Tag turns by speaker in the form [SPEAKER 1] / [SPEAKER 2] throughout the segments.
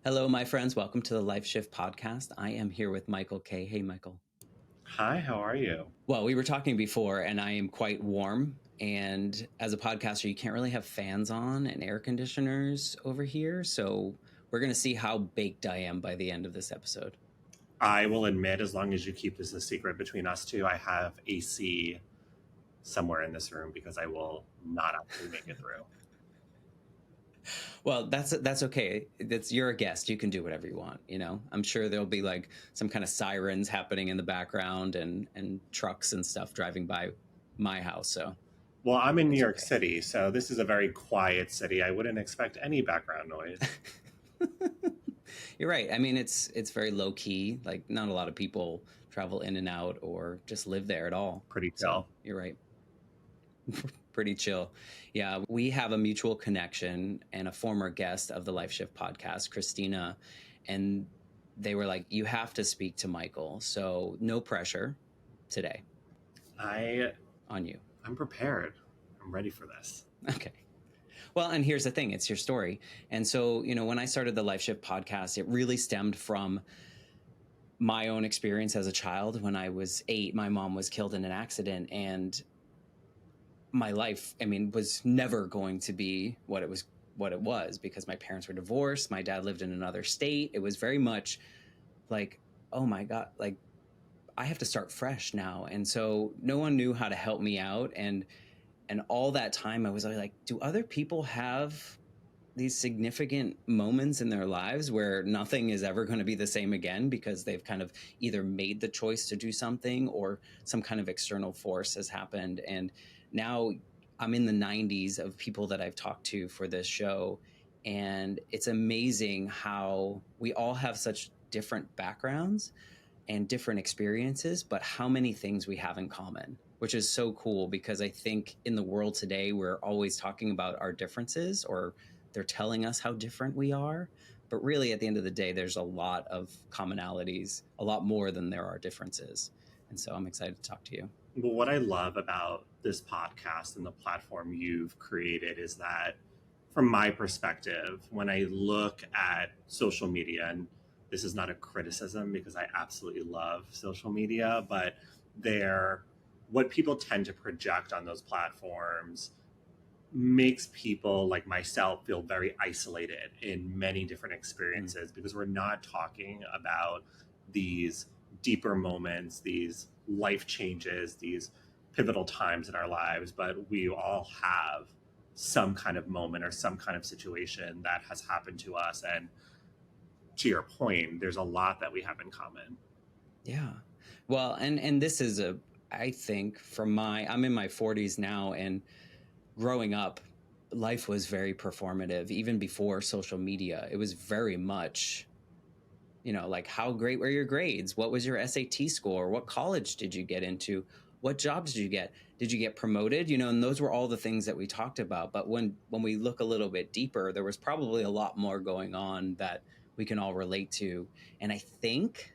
[SPEAKER 1] Hello, my friends. Welcome to the Life Shift podcast. I am here with Michael Kaye. Hey, Michael.
[SPEAKER 2] Hi, how are you?
[SPEAKER 1] Well, we were talking before, and I am quite warm. And as a podcaster, you can't really have fans on and air conditioners over here. So we're going to see how baked I am by the end of this episode.
[SPEAKER 2] I will admit, as long as you keep this a secret between us two, I have AC somewhere in this room because I will not actually make it through.
[SPEAKER 1] Well, that's okay. You're a guest. You can do whatever you want. I'm sure there'll be like some kind of sirens happening in the background and trucks and stuff driving by my house. So,
[SPEAKER 2] well, I'm in New York City, so this is a very quiet city. I wouldn't expect any background noise.
[SPEAKER 1] You're right. I mean, it's very low key. Like, not a lot of people travel in and out or just live there at all.
[SPEAKER 2] Pretty chill.
[SPEAKER 1] So, you're right. Pretty chill. Yeah, we have a mutual connection and a former guest of the Life Shift podcast, Christina, and they were like, you have to speak to Michael. So no pressure today.
[SPEAKER 2] On you. I'm prepared. I'm ready for this.
[SPEAKER 1] Okay. Well, and here's the thing. It's your story. And so, when I started the Life Shift podcast, it really stemmed from my own experience as a child. When I was 8, my mom was killed in an accident, and my life, was never going to be what it was because my parents were divorced. My dad lived in another state. It was very much like, oh my God, like I have to start fresh now. And so no one knew how to help me out. And all that time I was like, do other people have these significant moments in their lives where nothing is ever going to be the same again because they've kind of either made the choice to do something or some kind of external force has happened? And now I'm in the 90s of people that I've talked to for this show. And it's amazing how we all have such different backgrounds and different experiences, but how many things we have in common, which is so cool because I think in the world today, we're always talking about our differences or they're telling us how different we are. But really, at the end of the day, there's a lot of commonalities, a lot more than there are differences. And so I'm excited to talk to you.
[SPEAKER 2] Well, what I love about this podcast and the platform you've created is that, from my perspective, when I look at social media, and this is not a criticism because I absolutely love social media, but what people tend to project on those platforms makes people like myself feel very isolated in many different experiences because we're not talking about these deeper moments, these life changes, these pivotal times in our lives, but we all have some kind of moment or some kind of situation that has happened to us. And to your point, there's a lot that we have in common.
[SPEAKER 1] Yeah. Well, and this is I think I'm in my 40s now, and growing up, life was very performative. Even before social media, it was very much, like, how great were your grades? What was your SAT score? What college did you get into? What jobs did you get? Did you get promoted? And those were all the things that we talked about. But when we look a little bit deeper, there was probably a lot more going on that we can all relate to. And I think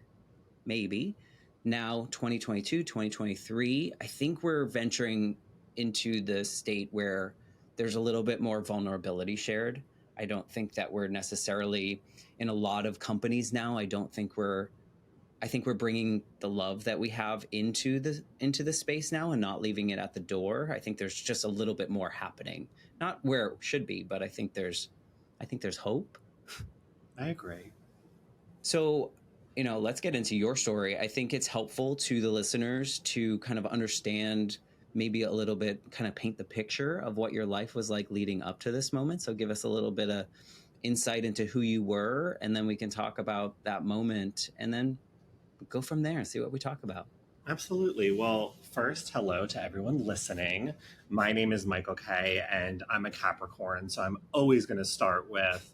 [SPEAKER 1] maybe now 2022, 2023, I think we're venturing into the state where there's a little bit more vulnerability shared. I don't think that we're necessarily in a lot of companies now. I think we're bringing the love that we have into the space now and not leaving it at the door. I think there's just a little bit more happening, not where it should be, but I think there's hope.
[SPEAKER 2] I agree.
[SPEAKER 1] So, let's get into your story. I think it's helpful to the listeners to kind of understand, maybe a little bit, kind of paint the picture of what your life was like leading up to this moment. So give us a little bit of insight into who you were, and then we can talk about that moment and then go from there and see what we talk about.
[SPEAKER 2] Absolutely. Well, first, hello to everyone listening. My name is Michael Kaye, and I'm a Capricorn. So I'm always going to start with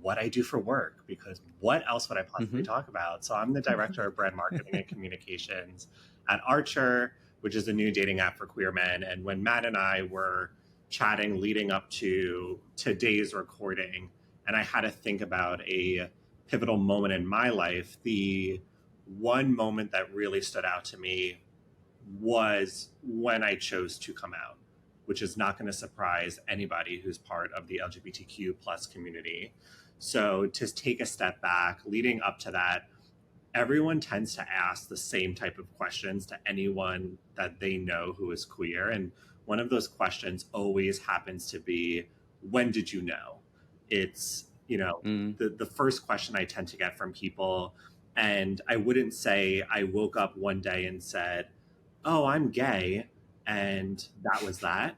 [SPEAKER 2] what I do for work, because what else would I possibly talk about? So I'm the director of brand marketing and communications at Archer, which is a new dating app for queer men. And when Matt and I were chatting leading up to today's recording, and I had to think about a pivotal moment in my life, the one moment that really stood out to me was when I chose to come out. which is not going to surprise anybody who's part of the LGBTQ plus community. So to take a step back, leading up to that, everyone tends to ask the same type of questions to anyone that they know who is queer. And one of those questions always happens to be, when did you know? It's,
[SPEAKER 1] Mm.
[SPEAKER 2] the first question I tend to get from people. And I wouldn't say I woke up one day and said, oh, I'm gay. And that was that.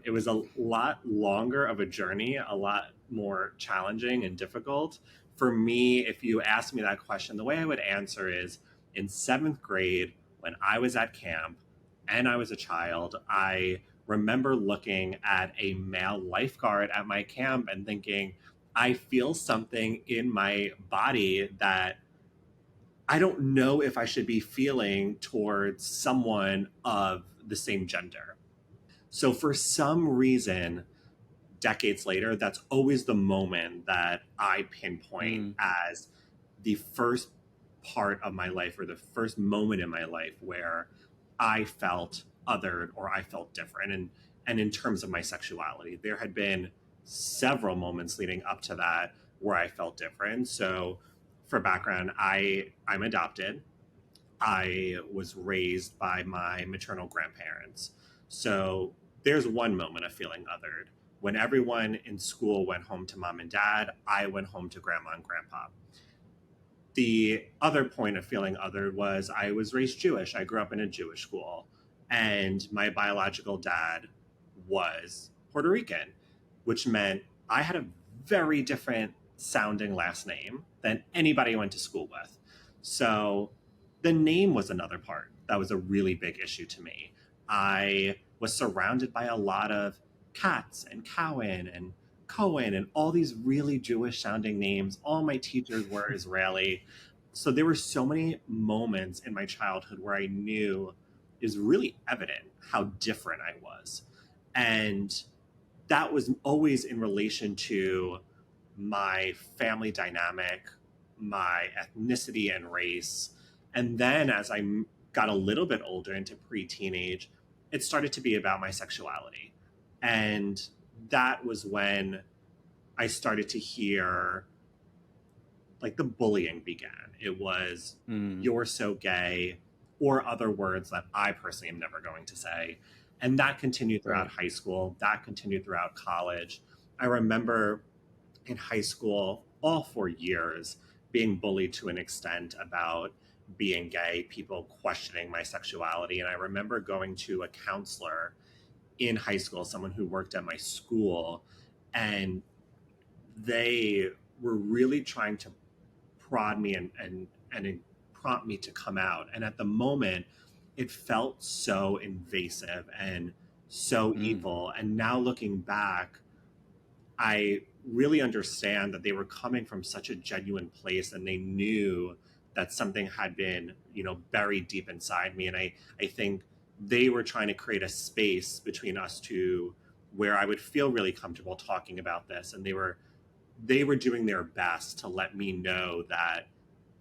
[SPEAKER 2] It was a lot longer of a journey, a lot more challenging and difficult. For me, if you ask me that question, the way I would answer is, in seventh grade, when I was at camp and I was a child, I remember looking at a male lifeguard at my camp and thinking, I feel something in my body that I don't know if I should be feeling towards someone of the same gender. So for some reason, decades later, that's always the moment that I pinpoint
[SPEAKER 1] Mm.
[SPEAKER 2] as the first part of my life, or the first moment in my life where I felt othered or I felt different. And in terms of my sexuality, there had been several moments leading up to that where I felt different. So for background, I'm adopted. I was raised by my maternal grandparents. So there's one moment of feeling othered. When everyone in school went home to mom and dad, I went home to grandma and grandpa. The other point of feeling othered was I was raised Jewish. I grew up in a Jewish school, and my biological dad was Puerto Rican, which meant I had a very different sounding last name than anybody I went to school with. So the name was another part that was a really big issue to me. I was surrounded by a lot of Katz and Cowan and Cohen and all these really Jewish sounding names. All my teachers were Israeli. So there were so many moments in my childhood where I knew it was really evident how different I was. And that was always in relation to my family dynamic, my ethnicity and race. And then as I got a little bit older into pre-teenage, it started to be about my sexuality. And that was when I started to hear like the bullying began. It was,
[SPEAKER 1] Mm.
[SPEAKER 2] you're so gay, or other words that I personally am never going to say. And that continued throughout
[SPEAKER 1] Right.
[SPEAKER 2] high school, that continued throughout college. I remember in high school, all 4 years, being bullied to an extent about being gay, people questioning my sexuality. And I remember going to a counselor in high school, someone who worked at my school, and they were really trying to prod me and prompt me to come out. And at the moment, it felt so invasive and so
[SPEAKER 1] Mm.
[SPEAKER 2] evil. And now looking back, I really understand that they were coming from such a genuine place, and they knew that something had been, buried deep inside me. And I think they were trying to create a space between us two where I would feel really comfortable talking about this. And they were doing their best to let me know that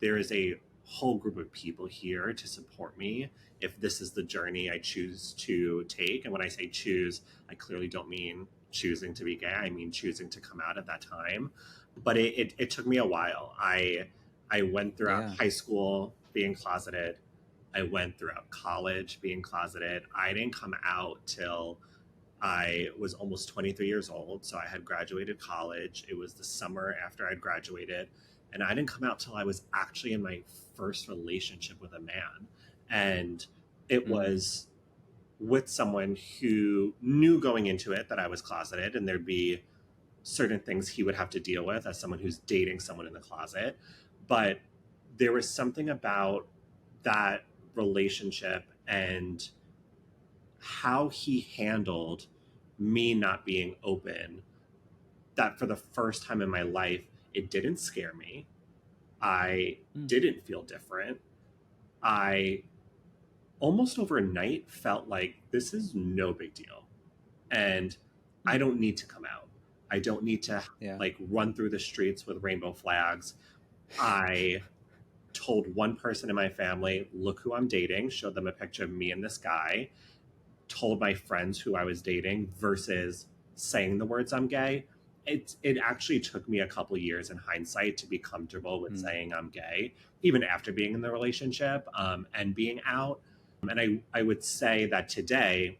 [SPEAKER 2] there is a whole group of people here to support me if this is the journey I choose to take. And when I say choose, I clearly don't mean choosing to be gay. I mean choosing to come out at that time. But it took me a while. I went throughout
[SPEAKER 1] Yeah.
[SPEAKER 2] high school being closeted. I went throughout college being closeted. I didn't come out till I was almost 23 years old. So I had graduated college. It was the summer after I'd graduated. And I didn't come out till I was actually in my first relationship with a man. And it
[SPEAKER 1] Mm.
[SPEAKER 2] was with someone who knew going into it that I was closeted, and there'd be certain things he would have to deal with as someone who's dating someone in the closet. But there was something about that relationship and how he handled me not being open that for the first time in my life, it didn't scare me. I
[SPEAKER 1] Mm.
[SPEAKER 2] didn't feel different. I almost overnight felt like this is no big deal. And I
[SPEAKER 1] Mm.
[SPEAKER 2] don't need to come out. I don't need to
[SPEAKER 1] Yeah.
[SPEAKER 2] like run through the streets with rainbow flags. I told one person in my family, look who I'm dating, showed them a picture of me and this guy. told my friends who I was dating versus saying the words I'm gay, it actually took me a couple years in hindsight to be comfortable with saying I'm gay, even after being in the relationship and being out. And I would say that today,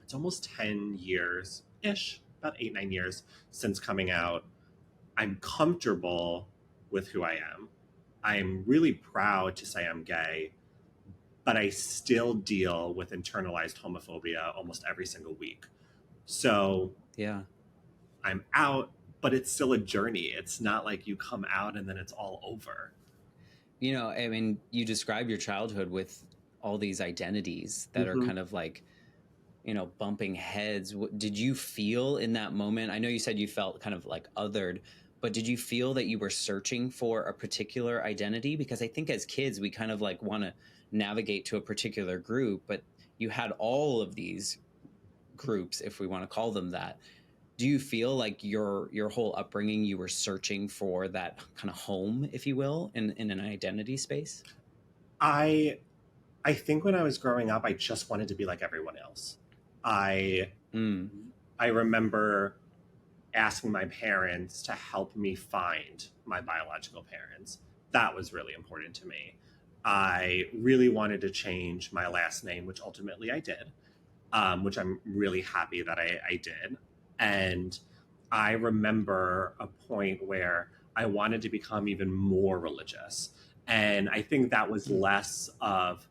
[SPEAKER 2] it's almost 10 years ish, about 8, 9 years since coming out. I'm comfortable with who I am. I'm really proud to say I'm gay, but I still deal with internalized homophobia almost every single week. So
[SPEAKER 1] Yeah.
[SPEAKER 2] I'm out, but it's still a journey. It's not like you come out and then it's all over.
[SPEAKER 1] You know, I mean, you describe your childhood with all these identities that are kind of like, you know, bumping heads. Did you feel in that moment? I know you said you felt kind of like othered, but did you feel that you were searching for a particular identity? Because I think as kids, we kind of like want to navigate to a particular group, but you had all of these groups, if we want to call them that. Do you feel like your whole upbringing, you were searching for that kind of home, if you will, in an identity space?
[SPEAKER 2] I think when I was growing up, I just wanted to be like everyone else. I remember asking my parents to help me find my biological parents. That was really important to me. I really wanted to change my last name, which ultimately I did, which I'm really happy that I did. And I remember a point where I wanted to become even more religious. And I think that was less of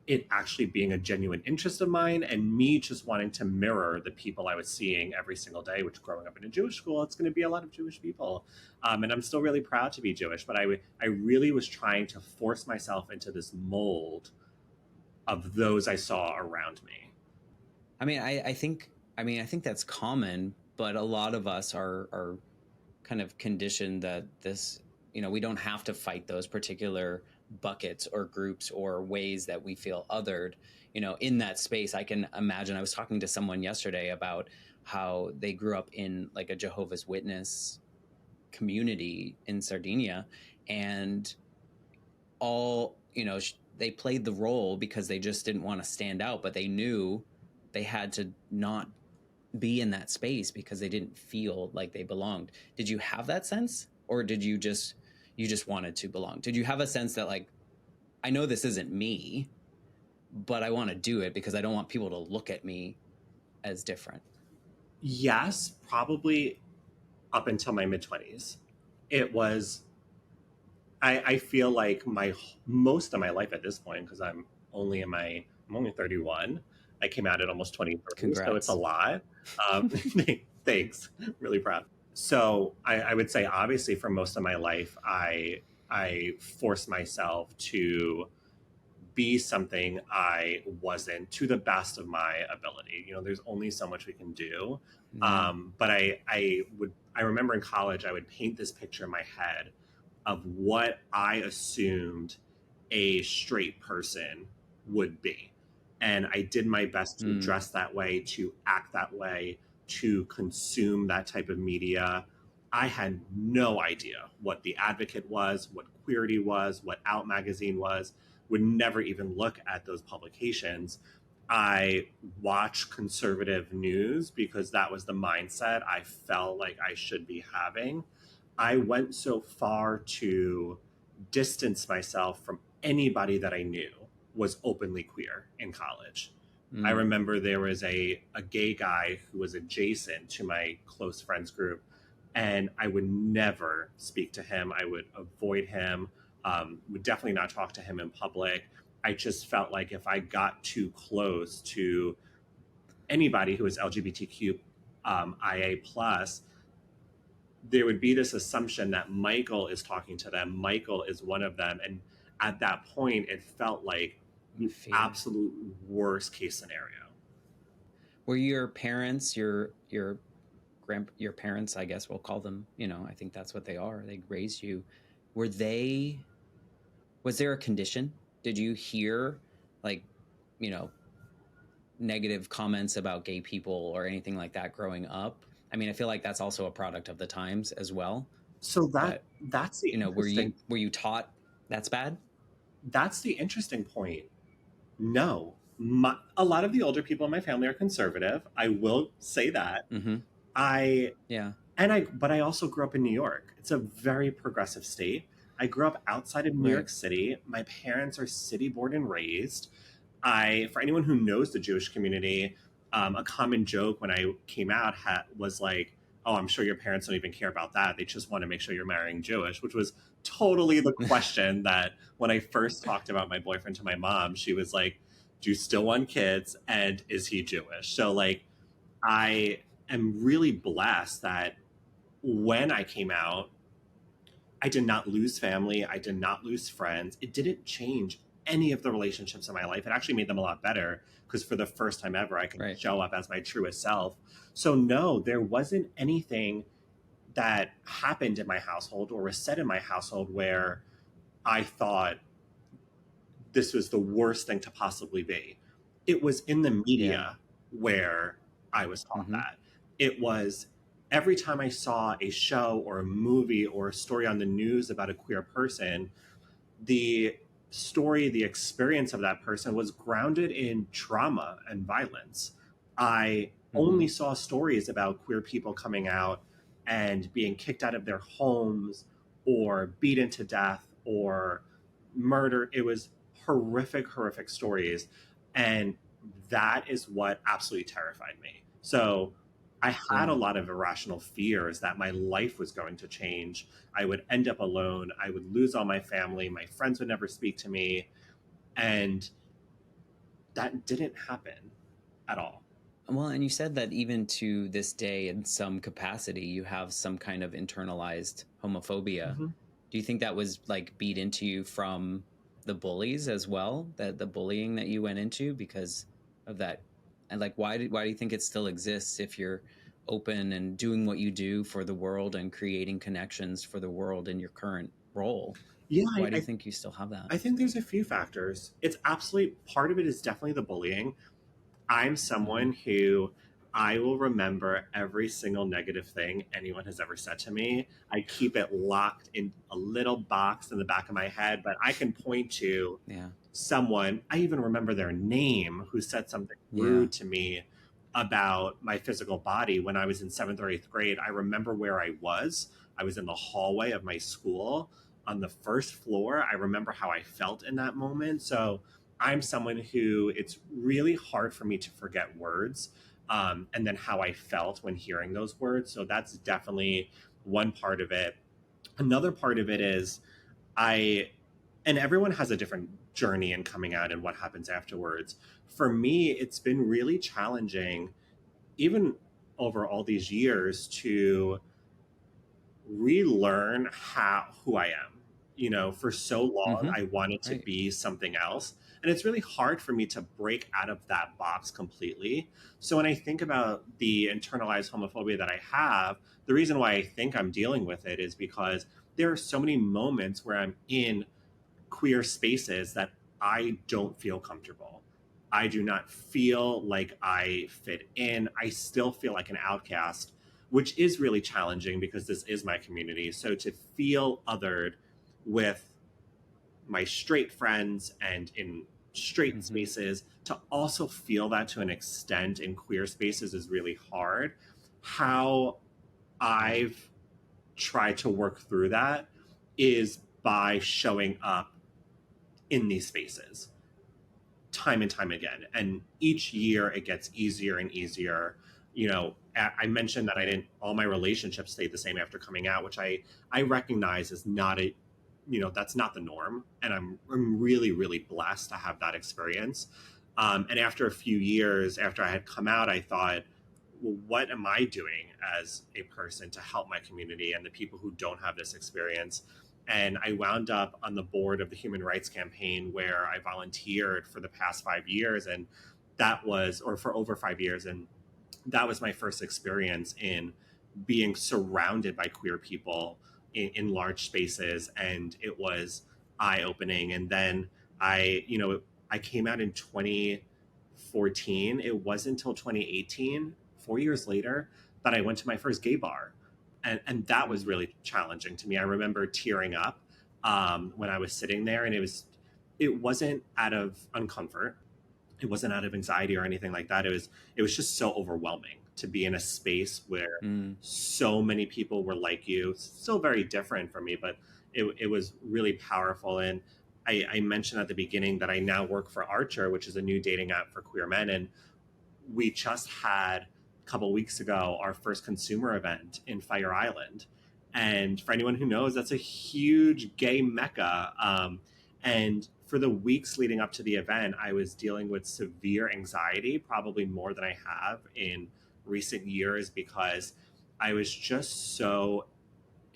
[SPEAKER 2] it actually being a genuine interest of mine and me just wanting to mirror the people I was seeing every single day, which growing up in a Jewish school, it's going to be a lot of Jewish people. And I'm still really proud to be Jewish, but I really was trying to force myself into this mold of those I saw around me.
[SPEAKER 1] I mean, I think that's common, but a lot of us are kind of conditioned that this, you know, we don't have to fight those particular buckets or groups or ways that we feel othered, you know, in that space. I can imagine, I was talking to someone yesterday about how they grew up in like a Jehovah's Witness community in Sardinia, and all, you know, they played the role because they just didn't want to stand out, but they knew they had to not be in that space because they didn't feel like they belonged. Did you have that sense, or did you just wanted to belong? Did you have a sense that like, I know this isn't me, but I want to do it because I don't want people to look at me as different?
[SPEAKER 2] Yes, probably up until my mid-20s. It was, I feel like most of my life at this point, because I'm only 31. I came out at almost 23,
[SPEAKER 1] Congrats.
[SPEAKER 2] so it's a lot. Thanks, really proud. So I would say, obviously, for most of my life, I forced myself to be something I wasn't to the best of my ability. You know, there's only so much we can do.
[SPEAKER 1] Yeah.
[SPEAKER 2] But I remember in college, I would paint this picture in my head of what I assumed a straight person would be. And I did my best to dress that way, to act that way, to consume that type of media. I had no idea what The Advocate was, what Queerty was, what Out Magazine was, would never even look at those publications. I watched conservative news because that was the mindset I felt like I should be having. I went so far to distance myself from anybody that I knew was openly queer in college. I remember there was a gay guy who was adjacent to my close friends group, and I would never speak to him. I would avoid him, would definitely not talk to him in public. I just felt like if I got too close to anybody who was LGBTQ IA plus, there would be this assumption that Michael is talking to them. Michael is one of them. And at that point, it felt like the absolute worst case scenario.
[SPEAKER 1] Were your parents, your parents, I guess we'll call them, you know, I think that's what they are. They raised you. Was there a condition? Did you hear like, you know, negative comments about gay people or anything like that growing up? I mean, I feel like that's also a product of the times as well.
[SPEAKER 2] So that's the,
[SPEAKER 1] you know, were you taught that's bad?
[SPEAKER 2] That's the interesting point. No, A lot of the older people in my family are conservative. I will say that.
[SPEAKER 1] Mm-hmm.
[SPEAKER 2] I
[SPEAKER 1] Yeah.
[SPEAKER 2] but I also grew up in New York. It's a very progressive state. I grew up outside of New
[SPEAKER 1] Right.
[SPEAKER 2] York City. My parents are city born and raised. For anyone who knows the Jewish community, a common joke when I came out was like, "Oh, I'm sure your parents don't even care about that. They just want to make sure you're marrying Jewish," which was totally the question that when I first talked about my boyfriend to my mom, she was like, "Do you still want kids? And is he Jewish?" So like, I am really blessed that when I came out, I did not lose family. I did not lose friends. It didn't change any of the relationships in my life. It actually made them a lot better because for the first time ever, I could
[SPEAKER 1] Right.
[SPEAKER 2] show up as my truest self. So, no, there wasn't anything that happened in my household or was said in my household where I thought this was the worst thing to possibly be. It was in the
[SPEAKER 1] Yeah.
[SPEAKER 2] media where I was taught
[SPEAKER 1] Mm-hmm.
[SPEAKER 2] that. It was every time I saw a show or a movie or a story on the news about a queer person, the story, the experience of that person was grounded in trauma and violence. I
[SPEAKER 1] Mm-hmm.
[SPEAKER 2] only saw stories about queer people coming out and being kicked out of their homes or beaten to death or murder. It was horrific, horrific stories. And that is what absolutely terrified me. So I had a
[SPEAKER 1] Yeah.
[SPEAKER 2] lot of irrational fears that my life was going to change. I would end up alone. I would lose all my family. My friends would never speak to me. And that didn't happen at all.
[SPEAKER 1] Well, and you said that even to this day, in some capacity, you have some kind of internalized homophobia.
[SPEAKER 2] Mm-hmm.
[SPEAKER 1] Do you think that was like beat into you from the bullies as well? That the bullying that you went into because of that? And like, why do you think it still exists if you're open and doing what you do for the world and creating connections for the world in your current role?
[SPEAKER 2] Yeah,
[SPEAKER 1] Why do you think you still have that?
[SPEAKER 2] I think there's a few factors. It's absolutely part of it is definitely the bullying. I'm
[SPEAKER 1] Mm-hmm.
[SPEAKER 2] someone who I will remember every single negative thing anyone has ever said to me. I keep it locked in a little box in the back of my head, but I can point to
[SPEAKER 1] Yeah.
[SPEAKER 2] someone, I even remember their name, who said something
[SPEAKER 1] Yeah.
[SPEAKER 2] rude to me about my physical body when I was in seventh or eighth grade. I remember where I was. I was in the hallway of my school on the first floor. I remember how I felt in that moment. So I'm someone who it's really hard for me to forget words, and then how I felt when hearing those words. So that's definitely one part of it. Another part of it is I, and everyone has a different journey in coming out and what happens afterwards. For me, it's been really challenging, even over all these years, to relearn who I am. You know, for so long,
[SPEAKER 1] Mm-hmm.
[SPEAKER 2] I wanted to
[SPEAKER 1] Right.
[SPEAKER 2] be something else. And it's really hard for me to break out of that box completely. So when I think about the internalized homophobia that I have, the reason why I think I'm dealing with it is because there are so many moments where I'm in queer spaces that I don't feel comfortable. I do not feel like I fit in. I still feel like an outcast, which is really challenging because this is my community. So to feel othered with my straight friends and in straight
[SPEAKER 1] Mm-hmm.
[SPEAKER 2] spaces, to also feel that to an extent in queer spaces is really hard. How
[SPEAKER 1] Yeah.
[SPEAKER 2] I've tried to work through that is by showing up in these spaces time and time again. And each year it gets easier and easier. You know, I mentioned that I didn't, all my relationships stayed the same after coming out, which I recognize is not a, you know, that's not the norm. And I'm really, really blessed to have that experience. And after a few years after I had come out, I thought, well, what am I doing as a person to help my community and the people who don't have this experience? And I wound up on the board of the Human Rights Campaign where I volunteered for the past 5 years. And that was, or for over 5 years. And that was my first experience in being surrounded by queer people in large spaces. And it was eye opening. And then I came out in 2014. It wasn't until 2018, 4 years later, that I went to my first gay bar. And that was
[SPEAKER 1] Mm.
[SPEAKER 2] really challenging to me. I remember tearing up when I was sitting there, and it wasn't out of uncomfort. it wasn't out of anxiety or anything like that. It was just so overwhelming to be in a space where
[SPEAKER 1] Mm.
[SPEAKER 2] so many people were like you, still very different from me, but it was really powerful. And I mentioned at the beginning that I now work for Archer, which is a new dating app for queer men. And we just had a couple weeks ago our first consumer event in Fire Island. And for anyone who knows, that's a huge gay mecca. And for the weeks leading up to the event, I was dealing with severe anxiety, probably more than I have in recent years, because I was just so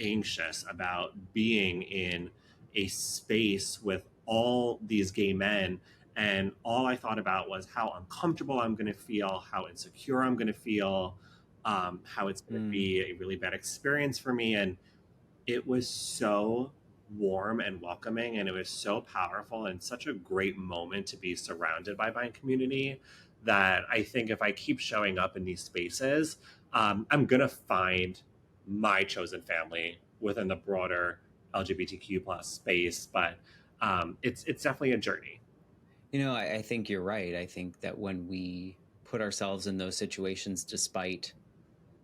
[SPEAKER 2] anxious about being in a space with all these gay men. And all I thought about was how uncomfortable I'm going to feel, how insecure I'm going to feel, how it's going to
[SPEAKER 1] Mm.
[SPEAKER 2] be a really bad experience for me. And it was so warm and welcoming, and it was so powerful and such a great moment to be surrounded by my community, that I think if I keep showing up in these spaces, I'm going to find my chosen family within the broader LGBTQ plus space. But it's definitely a journey.
[SPEAKER 1] I think you're right. I think that when we put ourselves in those situations, despite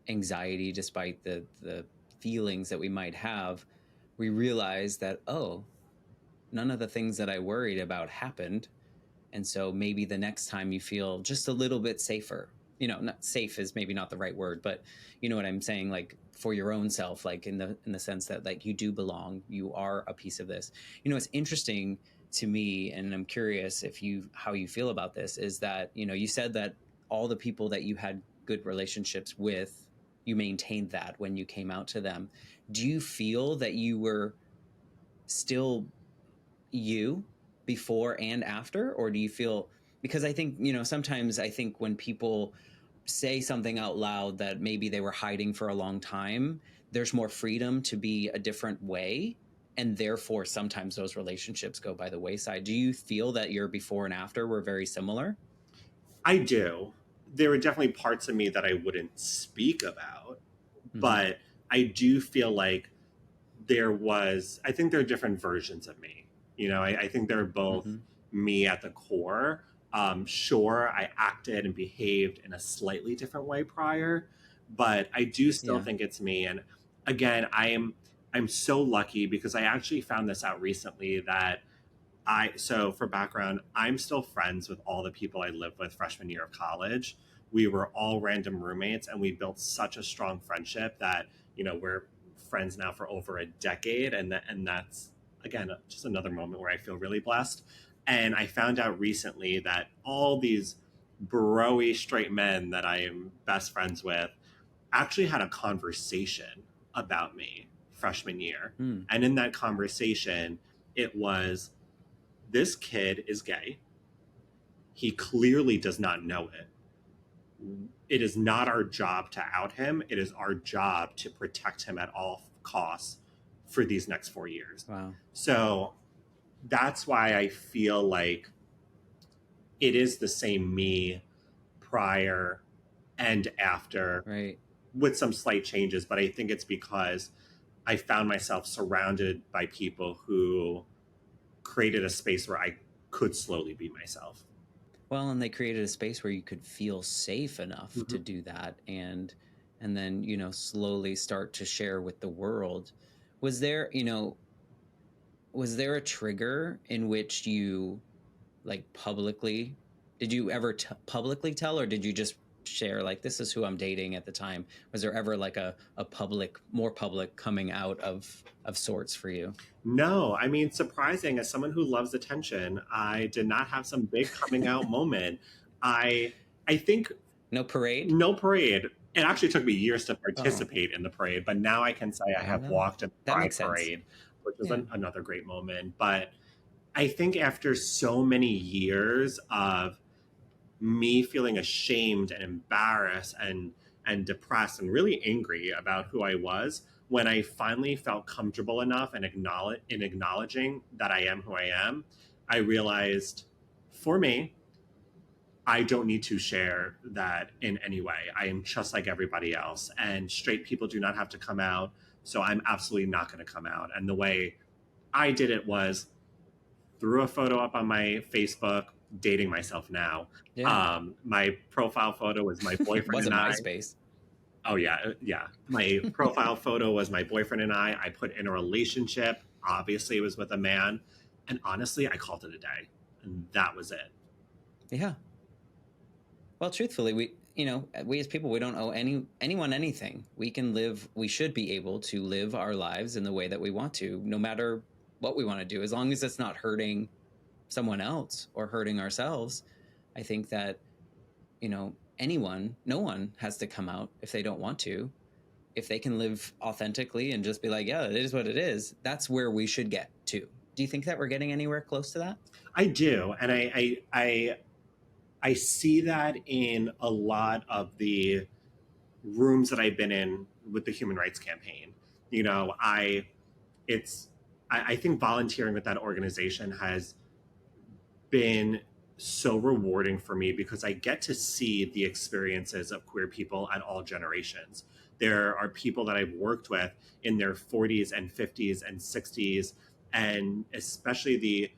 [SPEAKER 1] anxiety, despite the feelings that we might have, we realize that, oh, none of the things that I worried about happened. And so maybe the next time you feel just a little bit safer, not safe is maybe not the right word, but you know what I'm saying, like for your own self, like in the sense that like you do belong, you are a piece of this. It's interesting to me, and I'm curious how you feel about this, is that, you said that all the people that you had good relationships with, you maintained that when you came out to them. Do you feel that you were still you before and after, or do you feel, because I think sometimes I think when people say something out loud that maybe they were hiding for a long time, there's more freedom to be a different way, and therefore sometimes those relationships go by the wayside. Do you feel that your before and after were very similar?
[SPEAKER 2] I do. There are definitely parts of me that I wouldn't speak about,
[SPEAKER 1] Mm-hmm.
[SPEAKER 2] but I do feel like I think there are different versions of me. I think they're both
[SPEAKER 1] Mm-hmm.
[SPEAKER 2] me at the core. Sure, I acted and behaved in a slightly different way prior, but I do still
[SPEAKER 1] Yeah.
[SPEAKER 2] think it's me. And again, I'm so lucky because I actually found this out recently that so for background, I'm still friends with all the people I lived with freshman year of college. We were all random roommates, and we built such a strong friendship that, we're friends now for over a decade. And that's, again, just another moment where I feel really blessed. And I found out recently that all these bro-y straight men that I am best friends with actually had a conversation about me freshman year.
[SPEAKER 1] Mm.
[SPEAKER 2] And in that conversation, it was, this kid is gay. He clearly does not know it. It is not our job to out him. It is our job to protect him at all costs for these next 4 years.
[SPEAKER 1] Wow.
[SPEAKER 2] So that's why I feel like it is the same me prior and after,
[SPEAKER 1] Right.
[SPEAKER 2] with some slight changes. But I think it's because I found myself surrounded by people who created a space where I could slowly be myself.
[SPEAKER 1] Well, and they created a space where you could feel safe enough to do that, and then slowly start to share with the world. Was there was there a trigger in which you, like, publicly, did you ever publicly tell, or did you just share like, this is who I'm dating at the time? Was there ever like a more public coming out of sorts for you?
[SPEAKER 2] No, I mean, surprising, as someone who loves attention, I did not have some big coming out moment. I I think
[SPEAKER 1] No parade?
[SPEAKER 2] no parade. It actually took me years to
[SPEAKER 1] Oh,
[SPEAKER 2] participate in the parade, but now I can say I have
[SPEAKER 1] well,
[SPEAKER 2] walked in the
[SPEAKER 1] that
[SPEAKER 2] Pride
[SPEAKER 1] makes sense.
[SPEAKER 2] Parade, which is
[SPEAKER 1] Yeah.
[SPEAKER 2] another great moment. But I think after so many years of me feeling ashamed and embarrassed and depressed and really angry about who I was, when I finally felt comfortable enough and acknowledging that I am who I am, I realized, for me, I don't need to share that in any way. I am just like everybody else, and straight people do not have to come out. So I'm absolutely not going to come out. And the way I did it was threw a photo up on my Facebook, dating myself now.
[SPEAKER 1] Yeah.
[SPEAKER 2] My profile photo was my
[SPEAKER 1] It
[SPEAKER 2] boyfriend and
[SPEAKER 1] wasn't
[SPEAKER 2] I.
[SPEAKER 1] MySpace.
[SPEAKER 2] Oh yeah, yeah. My profile photo was my boyfriend and I. I put in a relationship. Obviously, it was with a man, and honestly, I called it a day, and that was it.
[SPEAKER 1] Yeah. Well, truthfully, we as people, we don't owe anyone anything. We should be able to live our lives in the way that we want to, no matter what we want to do, as long as it's not hurting someone else or hurting ourselves. I think that, no one has to come out if they don't want to. If they can live authentically and just be like, yeah, it is what it is, that's where we should get to. Do you think that we're getting anywhere close to that?
[SPEAKER 2] I do, and I see that in a lot of the rooms that I've been in with the human rights campaign. You know, it's I think volunteering with that organization has been so rewarding for me because I get to see the experiences of queer people at all generations. There are people that I've worked with in their 40s and 50s and 60s, and especially the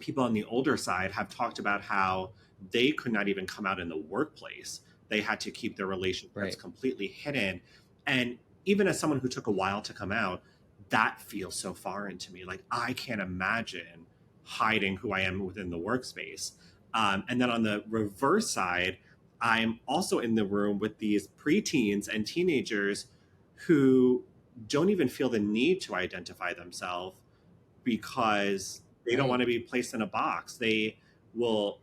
[SPEAKER 2] people on the older side have talked about how they could not even come out in the workplace. They had to keep their relationships
[SPEAKER 1] Right.
[SPEAKER 2] completely hidden. And even as someone who took a while to come out, that feels so foreign to me. Like, I can't imagine hiding who I am within the workspace. And then on the reverse side, I'm also in the room with these preteens and teenagers who don't even feel the need to identify themselves because they don't
[SPEAKER 1] Right.
[SPEAKER 2] want to be placed in a box. They will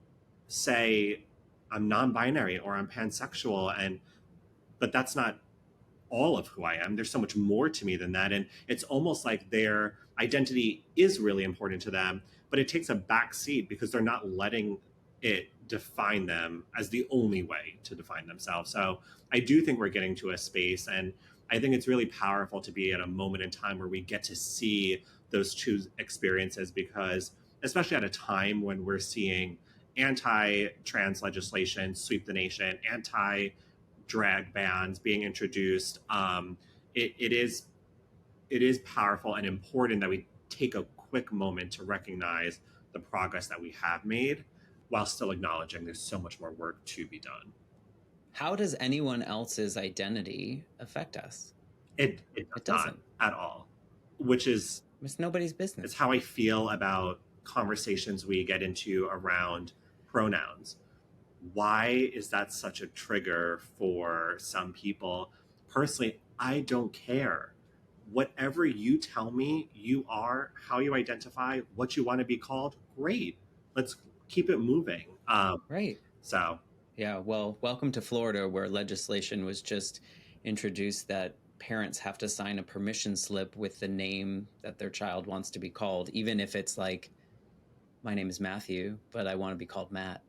[SPEAKER 2] say, I'm non-binary or I'm pansexual, but that's not all of who I am. There's so much more to me than that. And it's almost like their identity is really important to them, but it takes a back seat because they're not letting it define them as the only way to define themselves. So I do think we're getting to a space, and I think it's really powerful to be at a moment in time where we get to see those two experiences, because especially at a time when we're seeing anti-trans legislation sweep the nation, anti-drag bans being introduced, it is powerful and important that we take a quick moment to recognize the progress that we have made while still acknowledging there's so much more work to be done.
[SPEAKER 1] How does anyone else's identity affect us?
[SPEAKER 2] It does
[SPEAKER 1] It
[SPEAKER 2] not
[SPEAKER 1] doesn't.
[SPEAKER 2] at all, which is
[SPEAKER 1] It's nobody's
[SPEAKER 2] it's
[SPEAKER 1] business.
[SPEAKER 2] how I feel about conversations we get into around pronouns. Why is that such a trigger for some people? Personally, I don't care. Whatever you tell me you are, how you identify, what you want to be called, great. Let's keep it moving.
[SPEAKER 1] Right.
[SPEAKER 2] So,
[SPEAKER 1] Yeah. Well, welcome to Florida, where legislation was just introduced that parents have to sign a permission slip with the name that their child wants to be called, even if it's like, my name is Matthew, but I want to be called Matt.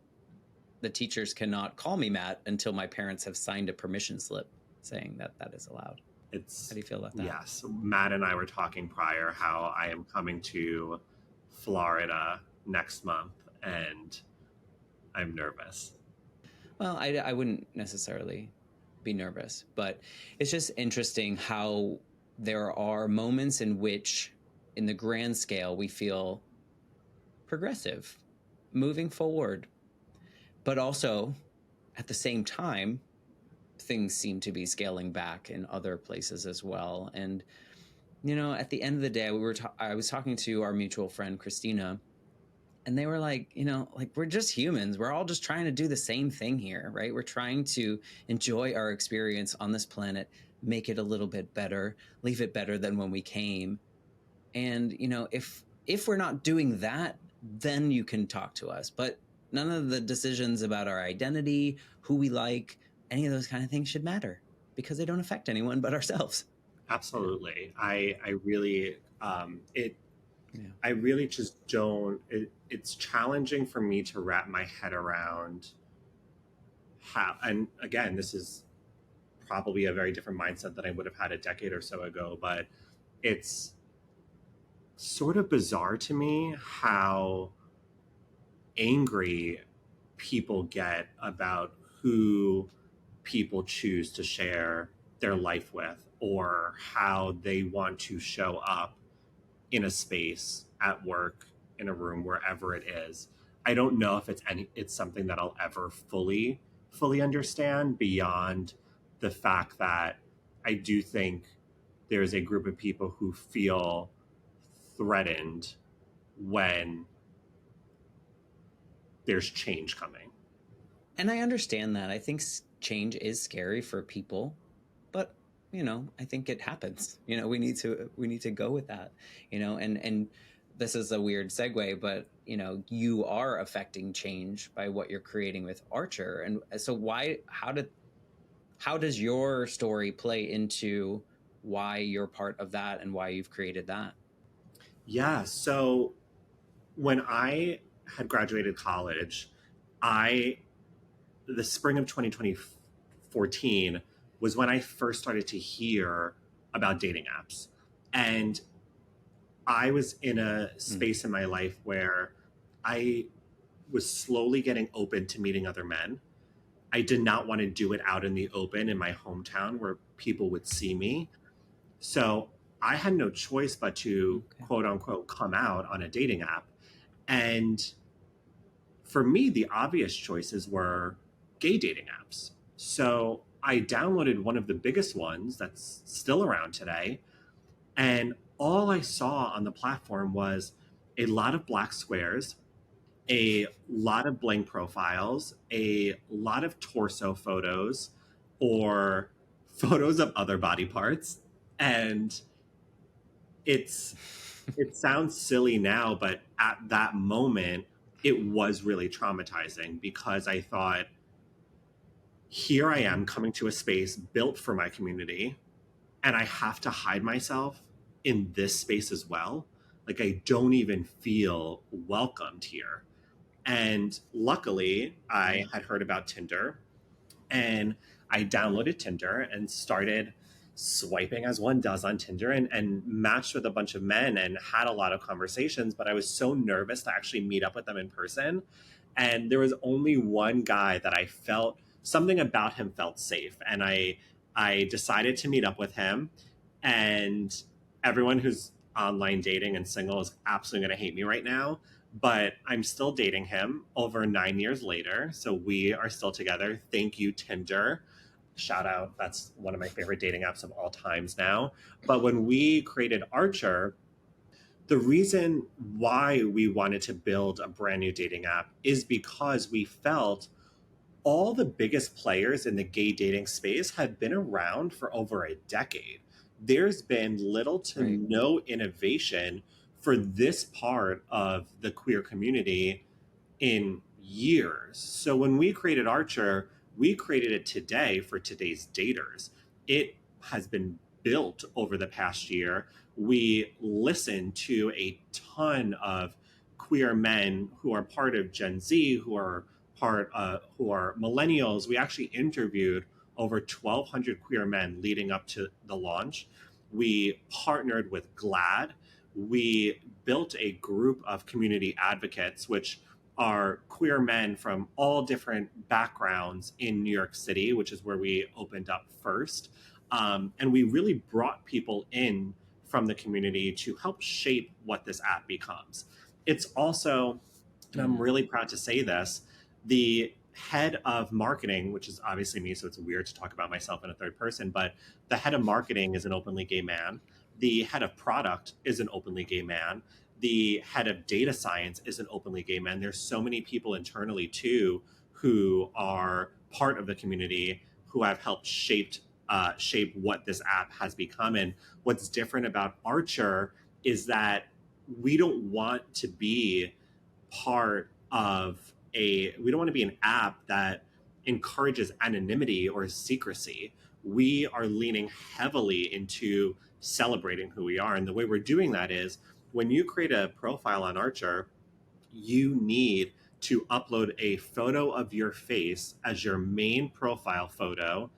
[SPEAKER 1] The teachers cannot call me Matt until my parents have signed a permission slip saying that that is allowed. How
[SPEAKER 2] it's,
[SPEAKER 1] do you feel about that?
[SPEAKER 2] yes, Matt and I were talking prior how I am coming to Florida next month, and I'm nervous.
[SPEAKER 1] Well, I wouldn't necessarily be nervous, but it's just interesting how there are moments in which, in the grand scale, we feel progressive, moving forward, but also at the same time, things seem to be scaling back in other places as well. And at the end of the day, I was talking to our mutual friend Christina, and they were like, like, we're just humans. We're all just trying to do the same thing here, right? We're trying to enjoy our experience on this planet, make it a little bit better, leave it better than when we came. And if we're not doing that, then you can talk to us. But none of the decisions about our identity, who we like, any of those kind of things should matter, because they don't affect anyone but ourselves.
[SPEAKER 2] Absolutely. I really, it,
[SPEAKER 1] Yeah.
[SPEAKER 2] I really just don't. It's challenging for me to wrap my head around how. And again, this is probably a very different mindset than I would have had a decade or so ago. But it's sort of bizarre to me how angry people get about who people choose to share their life with, or how they want to show up in a space, at work, in a room, wherever it is. I don't know if it's something that I'll ever fully understand beyond the fact that I do think there's a group of people who feel threatened when there's change coming.
[SPEAKER 1] And I understand that. I think change is scary for people, but I think it happens. We need to go with that. And this is a weird segue, but you are affecting change by what you're creating with Archer. And so how does your story play into why you're part of that and why you've created that?
[SPEAKER 2] Yeah, so when I had graduated college, I the spring of 2014 was when I first started to hear about dating apps. And I was in a space in my life where I was slowly getting open to meeting other men. I did not want to do it out in the open in my hometown where people would see me. So I had no choice but to quote unquote come out on a dating app. And for me, the obvious choices were gay dating apps. So I downloaded one of the biggest ones that's still around today. And all I saw on the platform was a lot of black squares, a lot of blank profiles, a lot of torso photos or photos of other body parts. And it sounds silly now, but at that moment, it was really traumatizing because I thought, here I am coming to a space built for my community, and I have to hide myself in this space as well. Like, I don't even feel welcomed here. And luckily, I had heard about Tinder, and I downloaded Tinder and started swiping as one does on Tinder, and matched with a bunch of men and had a lot of conversations. But I was so nervous to actually meet up with them in person. And there was only one guy that I felt something about him felt safe. And I decided to meet up with him. And everyone who's online dating and single is absolutely going to hate me right now, but I'm still dating him over 9 years later. So we are still together. Thank you, Tinder. Shout out. That's one of my favorite dating apps of all times now. But when we created Archer, the reason why we wanted to build a brand new dating app is because we felt all the biggest players in the gay dating space have been around for over a decade. There's been little to no innovation for this part of the queer community in years. So when we created Archer, we created it today for today's daters. It has been built over the past year. We listen to a ton of queer men who are part of Gen Z, who are millennials. We actually interviewed over 1,200 queer men leading up to the launch. We partnered with GLAAD. We built a group of community advocates, which are queer men from all different backgrounds in New York City, which is where we opened up first. And we really brought people in from the community to help shape what this app becomes. It's also, and I'm really proud to say this, the head of marketing, which is obviously me, so it's weird to talk about myself in a third person, but the head of marketing is an openly gay man. The head of product is an openly gay man. The head of data science is an openly gay man. There's so many people internally too who are part of the community who have helped shape what this app has become. And what's different about Archer is that we don't want to be part of we don't want to be an app that encourages anonymity or secrecy. We are leaning heavily into celebrating who we are. And the way we're doing that is when you create a profile on Archer, you need to upload a photo of your face as your main profile photo.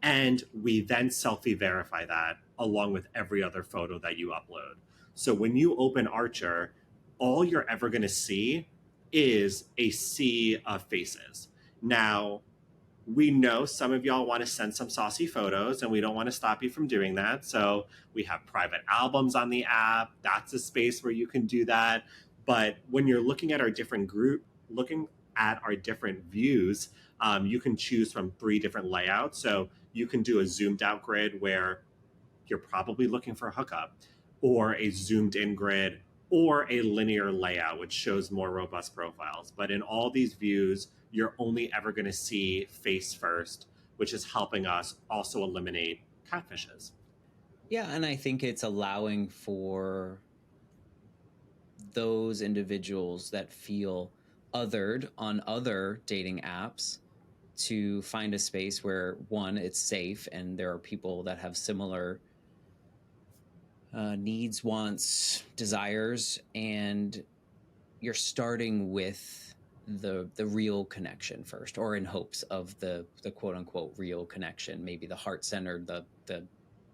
[SPEAKER 2] And we then selfie verify that along with every other photo that you upload. So when you open Archer, all you're ever going to see is a sea of faces. Now, we know some of y'all want to send some saucy photos, and we don't want to stop you from doing that. So we have private albums on the app. That's a space where you can do that. But when you're looking at our different looking at our different views, you can choose from 3 different layouts. So you can do a zoomed out grid where you're probably looking for a hookup, or a zoomed in grid, or a linear layout, which shows more robust profiles. But in all these views, you're only ever going to see face first, which is helping us also eliminate catfishes.
[SPEAKER 1] Yeah, and I think it's allowing for those individuals that feel othered on other dating apps to find a space where, one, it's safe and there are people that have similar needs, wants, desires, and you're starting with the real connection first, or in hopes of the quote unquote real connection, maybe the heart centered, the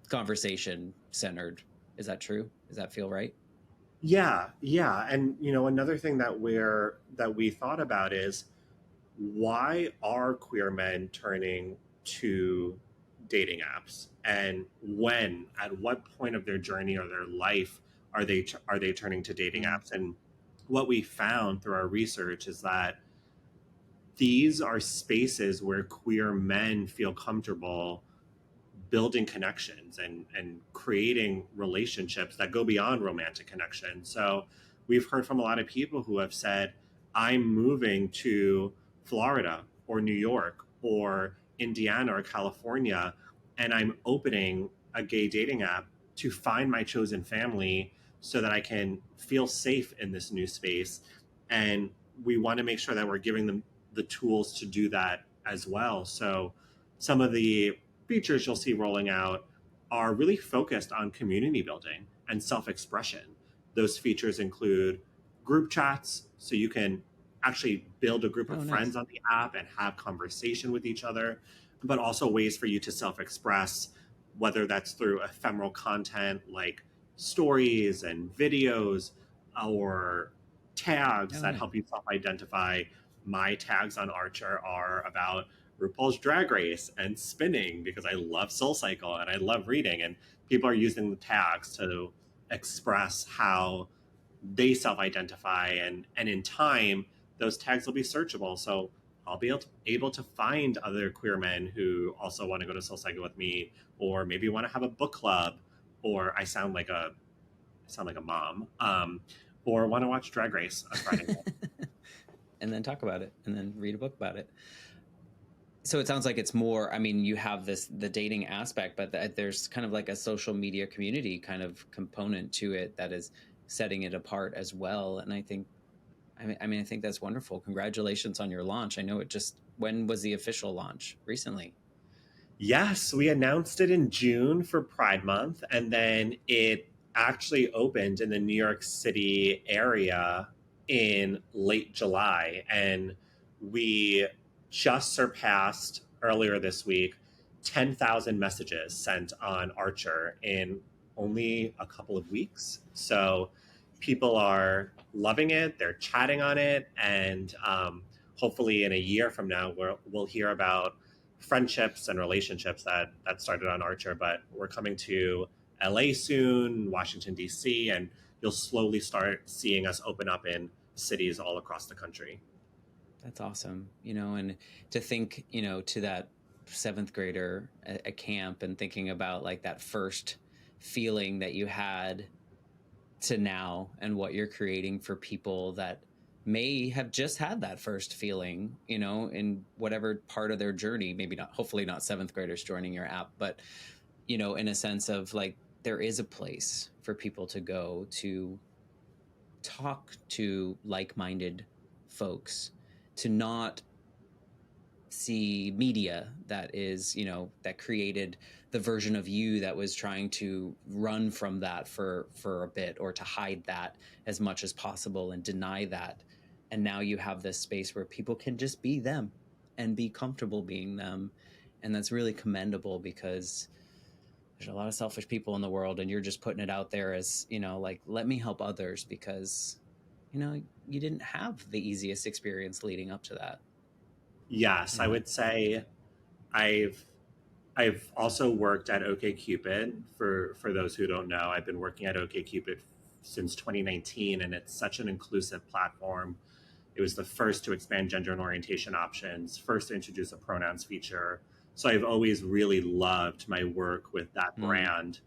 [SPEAKER 1] conversation centered. Is that true? Does that feel right?
[SPEAKER 2] Yeah, yeah. And another thing that we thought about is, why are queer men turning to dating apps, and at what point of their journey or their life are they turning to dating
[SPEAKER 1] Mm.
[SPEAKER 2] apps? And what we found through our research is that these are spaces where queer men feel comfortable building connections and creating relationships that go beyond romantic connection. So we've heard from a lot of people who have said, I'm moving to Florida or New York or Indiana or California, and I'm opening a gay dating app to find my chosen family so that I can feel safe in this new space. And we want to make sure that we're giving them the tools to do that as well. So some of the features you'll see rolling out are really focused on community building and self-expression. Those features include group chats, so you can actually build a group
[SPEAKER 1] Oh,
[SPEAKER 2] of
[SPEAKER 1] nice.
[SPEAKER 2] friends on the app and have conversation with each other, but also ways for you to self-express, whether that's through ephemeral content like stories and videos, or tags
[SPEAKER 1] Oh,
[SPEAKER 2] that
[SPEAKER 1] nice.
[SPEAKER 2] help you self-identify. My tags on Archer are about RuPaul's Drag Race and spinning, because I love Soul Cycle and I love reading, and people are using the tags to express how they self-identify, and in time those tags will be searchable. So I'll be able to find other queer men who also want to go to Soul Cycle with me, or maybe want to have a book club, or I sound like a mom, or want to watch Drag Race on Friday night.
[SPEAKER 1] And then talk about it and then read a book about it. So it sounds like it's more, I mean, you have the dating aspect, but there's kind of like a social media community kind of component to it that is setting it apart as well. And I think that's wonderful. Congratulations on your launch. I know when was the official launch? Recently?
[SPEAKER 2] Yes, we announced it in June for Pride Month, and then it actually opened in the New York City area in late July. And we just surpassed earlier this week 10,000 messages sent on Archer in only a couple of weeks. So people are loving it, they're chatting on it, and hopefully in a year from now, we'll hear about friendships and relationships that started on Archer. But we're coming to LA soon, Washington D.C., and you'll slowly start seeing us open up in cities all across the country.
[SPEAKER 1] That's awesome. And to think, to that seventh grader at camp and thinking about like that first feeling that you had to now, and what you're creating for people that may have just had that first feeling, in whatever part of their journey, maybe not, hopefully not seventh graders joining your app, but, in a sense of like, there is a place for people to go to talk to like-minded folks, to not see media that is, that created the version of you that was trying to run from that for a bit, or to hide that as much as possible and deny that. And now you have this space where people can just be them and be comfortable being them. And that's really commendable, because there's a lot of selfish people in the world, and you're just putting it out there as, like, let me help others, because you didn't have the easiest experience leading up to that.
[SPEAKER 2] Yes, I would say I've I've also worked at OkCupid. For those who don't know, I've been working at OkCupid since 2019, and it's such an inclusive platform. It was the first to expand gender and orientation options, first to introduce a pronouns feature. So I've always really loved my work with that brand.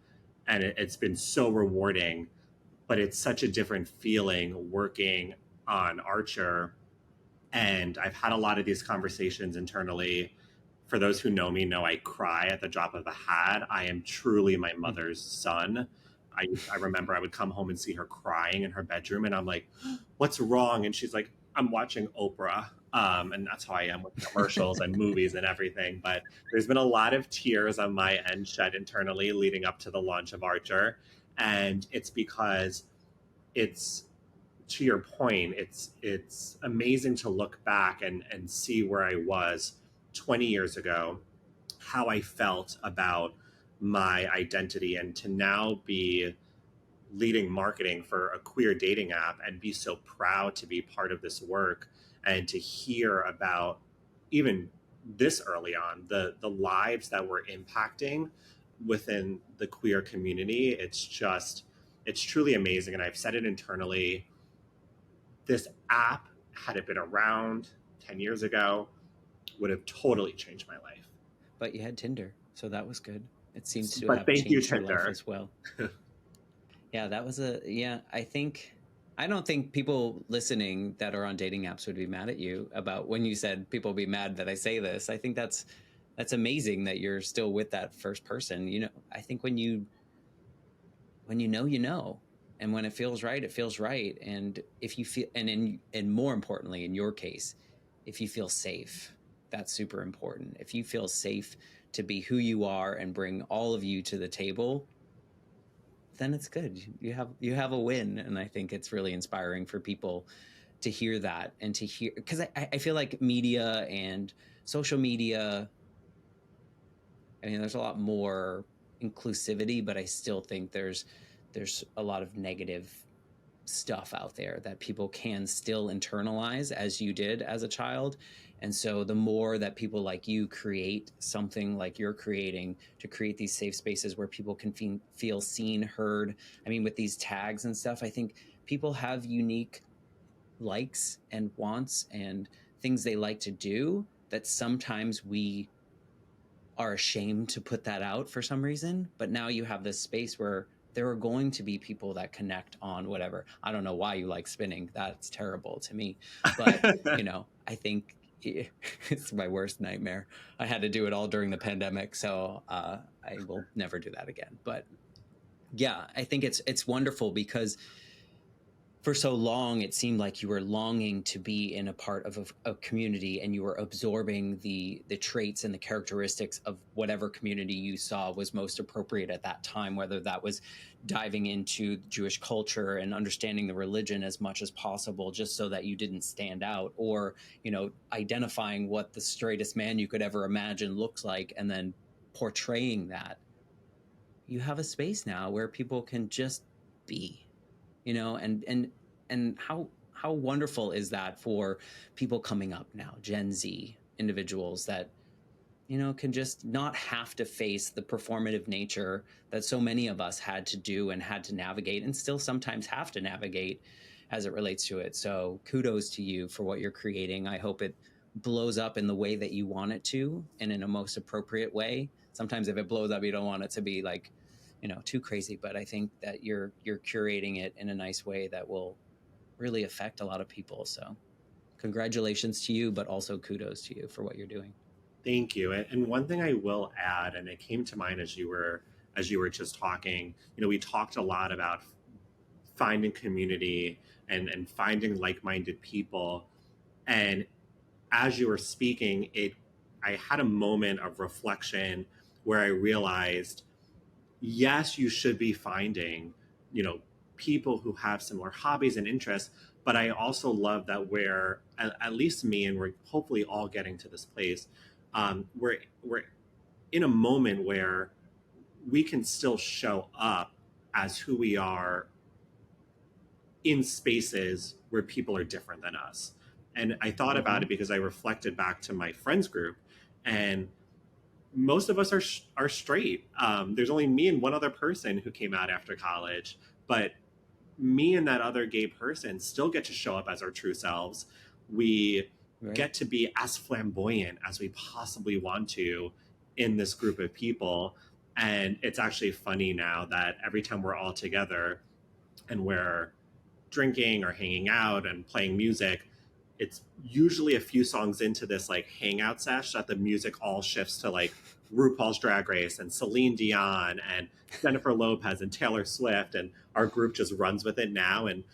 [SPEAKER 2] And it's been so rewarding, but it's such a different feeling working on Archer. And I've had a lot of these conversations internally. For those who know me, know I cry at the drop of a hat. I am truly my mother's son. I remember I would come home and see her crying in her bedroom, and I'm like, "What's wrong?" And she's like, "I'm watching Oprah." And that's how I am with commercials and movies and everything. But there's been a lot of tears on my end shed internally leading up to the launch of Archer. And it's because it's, to your point, it's amazing to look back and see where I was 20 years ago, how I felt about my identity, and to now be leading marketing for a queer dating app and be so proud to be part of this work and to hear about, even this early on, the lives that we're impacting within the queer community. It's truly amazing. And I've said it internally, this app, had it been around 10 years ago, would have totally changed my life.
[SPEAKER 1] But you had Tinder, so that was good. It seems to
[SPEAKER 2] But
[SPEAKER 1] have
[SPEAKER 2] thank you,
[SPEAKER 1] changed your life
[SPEAKER 2] Tinder.
[SPEAKER 1] as well. Yeah, that was I don't think people listening that are on dating apps would be mad at you about when you said people be mad that I say this. I think that's amazing that you're still with that first person. You know, I think when you know, you know, and when it feels right, it feels right. And if you feel, and more importantly, in your case, if you feel safe, that's super important. If you feel safe to be who you are and bring all of you to the table, then it's good. You have a win. And I think it's really inspiring for people to hear that, and to hear, because I feel like media and social media, I mean, there's a lot more inclusivity, but I still think there's a lot of negative stuff out there that people can still internalize, as you did as a child. And so the more that people like you create something like you're creating, to create these safe spaces where people can feel seen, heard. I mean, with these tags and stuff, I think people have unique likes and wants and things they like to do that sometimes we are ashamed to put that out for some reason. But now you have this space where there are going to be people that connect on whatever. I don't know why you like spinning. That's terrible to me. But, you know, I think it's my worst nightmare. I had to do it all during the pandemic, so I will never do that again. But yeah, I think it's wonderful because for so long it seemed like you were longing to be in a part of a community, and you were absorbing the traits and the characteristics of whatever community you saw was most appropriate at that time, whether that was diving into Jewish culture and understanding the religion as much as possible just so that you didn't stand out, or, you know, identifying what the straightest man you could ever imagine looks like and then portraying that. You have a space now where people can just be, you know, and how wonderful is that for people coming up now, Gen Z individuals that, you know, can just not have to face the performative nature that so many of us had to do and had to navigate, and still sometimes have to navigate as it relates to it. So kudos to you for what you're creating. I hope it blows up in the way that you want it to, and in a most appropriate way. Sometimes if it blows up, you don't want it to be like, you know, too crazy, but I think that you're curating it in a nice way that will really affect a lot of people. So congratulations to you, but also kudos to you for what you're doing.
[SPEAKER 2] Thank you. And one thing I will add, and it came to mind as you were just talking, you know, we talked a lot about finding community and finding like-minded people. And as you were speaking, I had a moment of reflection where I realized, yes, you should be finding, you know, people who have similar hobbies and interests. But I also love that we're, at least me, and we're hopefully all getting to this place. We're in a moment where we can still show up as who we are in spaces where people are different than us. And I thought about it because I reflected back to my friends group, and most of us are straight. There's only me and one other person who came out after college, but me and that other gay person still get to show up as our true selves. We
[SPEAKER 1] Right.
[SPEAKER 2] get to be as flamboyant as we possibly want to in this group of people. And it's actually funny now that every time we're all together and we're drinking or hanging out and playing music, it's usually a few songs into this like hangout sesh that the music all shifts to like RuPaul's Drag Race and Celine Dion and Jennifer Lopez and Taylor Swift, and our group just runs with it now, and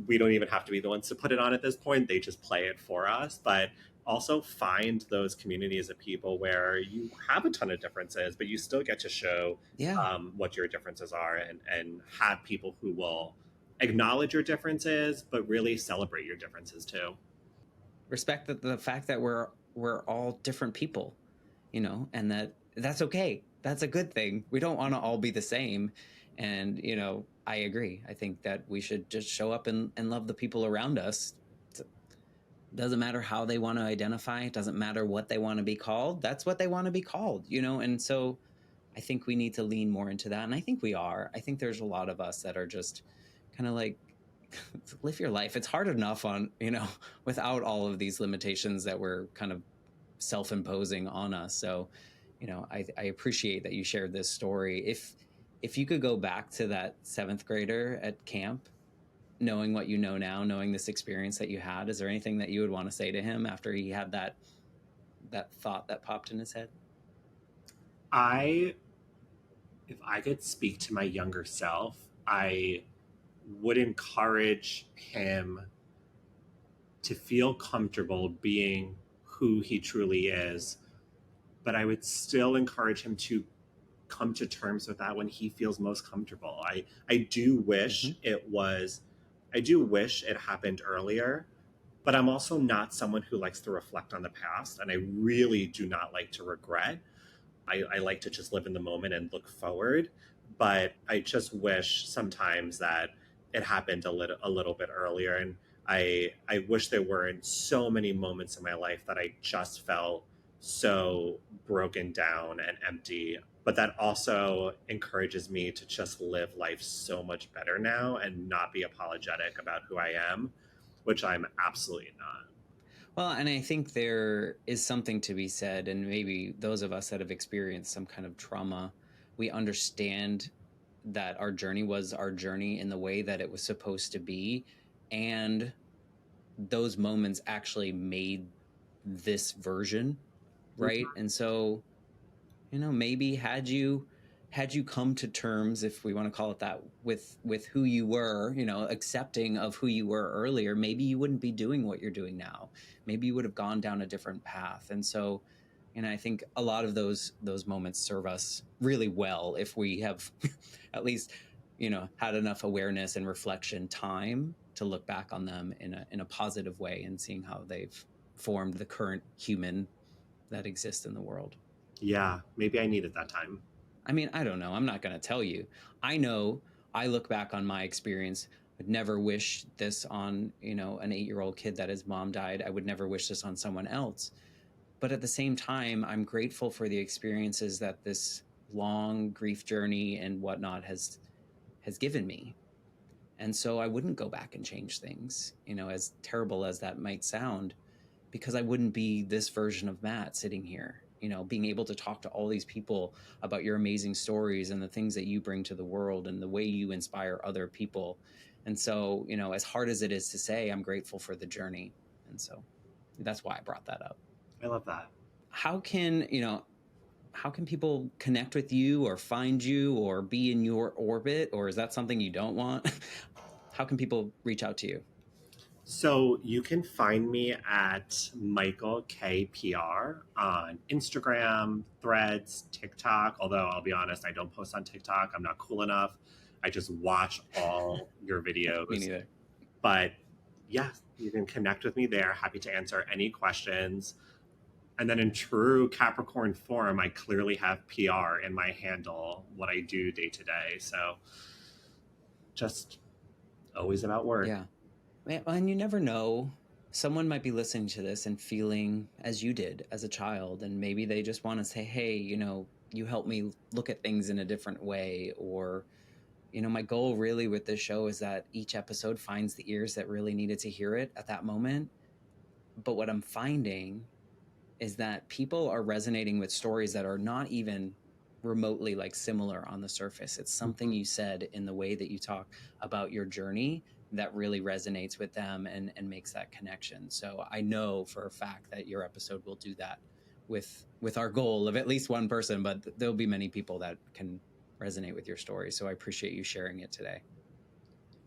[SPEAKER 2] we don't even have to be the ones to put it on at this point. They just play it for us. But also find those communities of people where you have a ton of differences, but you still get to show what your differences are, and have people who will acknowledge your differences, but really celebrate your differences too.
[SPEAKER 1] Respect the fact that we're all different people, and that's okay. That's a good thing. We don't want to all be the same. And, I agree. I think that we should just show up and love the people around us. It doesn't matter how they want to identify. It doesn't matter what they want to be called. That's what they want to be called, and so I think we need to lean more into that. And I think we are. I think there's a lot of us that are just kind of like, live your life. It's hard enough on, without all of these limitations that we're kind of self-imposing on us. So, I appreciate that you shared this story. If you could go back to that 7th grader at camp, knowing what you know now, knowing this experience that you had, is there anything that you would want to say to him after he had that thought that popped in his head?
[SPEAKER 2] If I could speak to my younger self, I would encourage him to feel comfortable being who he truly is, but I would still encourage him to come to terms with that when he feels most comfortable. I do wish it happened earlier, but I'm also not someone who likes to reflect on the past, and I really do not like to regret. I like to just live in the moment and look forward, but I just wish sometimes that it happened a little bit earlier. And I wish there weren't so many moments in my life that I just felt so broken down and empty. But that also encourages me to just live life so much better now and not be apologetic about who I am, which I'm absolutely not.
[SPEAKER 1] Well, and I think there is something to be said, and maybe those of us that have experienced some kind of trauma, we understand that our journey was our journey in the way that it was supposed to be, and those moments actually made this version, right?
[SPEAKER 2] Mm-hmm.
[SPEAKER 1] And so, maybe had you come to terms, if we want to call it that, with who you were, accepting of who you were earlier, maybe you wouldn't be doing what you're doing now. Maybe you would have gone down a different path. And so, I think a lot of those moments serve us really well if we have at least, had enough awareness and reflection time to look back on them in a positive way, and seeing how they've formed the current human that exists in the world.
[SPEAKER 2] Yeah, maybe I needed that time.
[SPEAKER 1] I mean, I don't know. I'm not going to tell you. I know I look back on my experience, would never wish this on, an 8-year-old kid that his mom died. I would never wish this on someone else. But at the same time, I'm grateful for the experiences that this long grief journey and whatnot has given me. And so I wouldn't go back and change things, as terrible as that might sound, because I wouldn't be this version of Matt sitting here, being able to talk to all these people about your amazing stories and the things that you bring to the world and the way you inspire other people. And so, as hard as it is to say, I'm grateful for the journey. And so that's why I brought that up.
[SPEAKER 2] I love that.
[SPEAKER 1] How can people connect with you or find you or be in your orbit? Or is that something you don't want? How can people reach out to you?
[SPEAKER 2] So you can find me at Michael KPR on Instagram, Threads, TikTok. Although I'll be honest, I don't post on TikTok. I'm not cool enough. I just watch all your videos.
[SPEAKER 1] Me neither.
[SPEAKER 2] But yeah, you can connect with me there. Happy to answer any questions. And then in true Capricorn form, I clearly have PR in my handle, what I do day to day. So just always about work.
[SPEAKER 1] Yeah. And you never know. Someone might be listening to this and feeling as you did as a child, and maybe they just want to say, hey, you helped me look at things in a different way. Or, my goal really with this show is that each episode finds the ears that really needed to hear it at that moment. But what I'm finding is that people are resonating with stories that are not even remotely like similar on the surface. It's something you said in the way that you talk about your journey that really resonates with them and makes that connection. So I know for a fact that your episode will do that with our goal of at least one person, but there'll be many people that can resonate with your story. So I appreciate you sharing it today.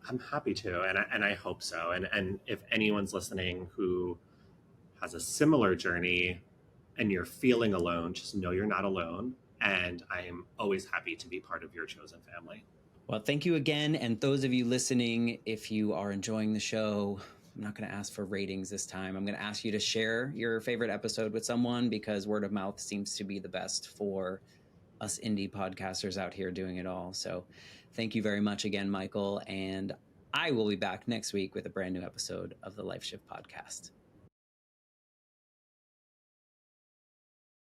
[SPEAKER 2] I'm happy to, and I hope so. And if anyone's listening who has a similar journey and you're feeling alone, just know you're not alone. And I am always happy to be part of your chosen family.
[SPEAKER 1] Well, thank you again. And those of you listening, if you are enjoying the show, I'm not going to ask for ratings this time. I'm going to ask you to share your favorite episode with someone, because word of mouth seems to be the best for us indie podcasters out here doing it all. So thank you very much again, Michael. And I will be back next week with a brand new episode of the Life Shift Podcast.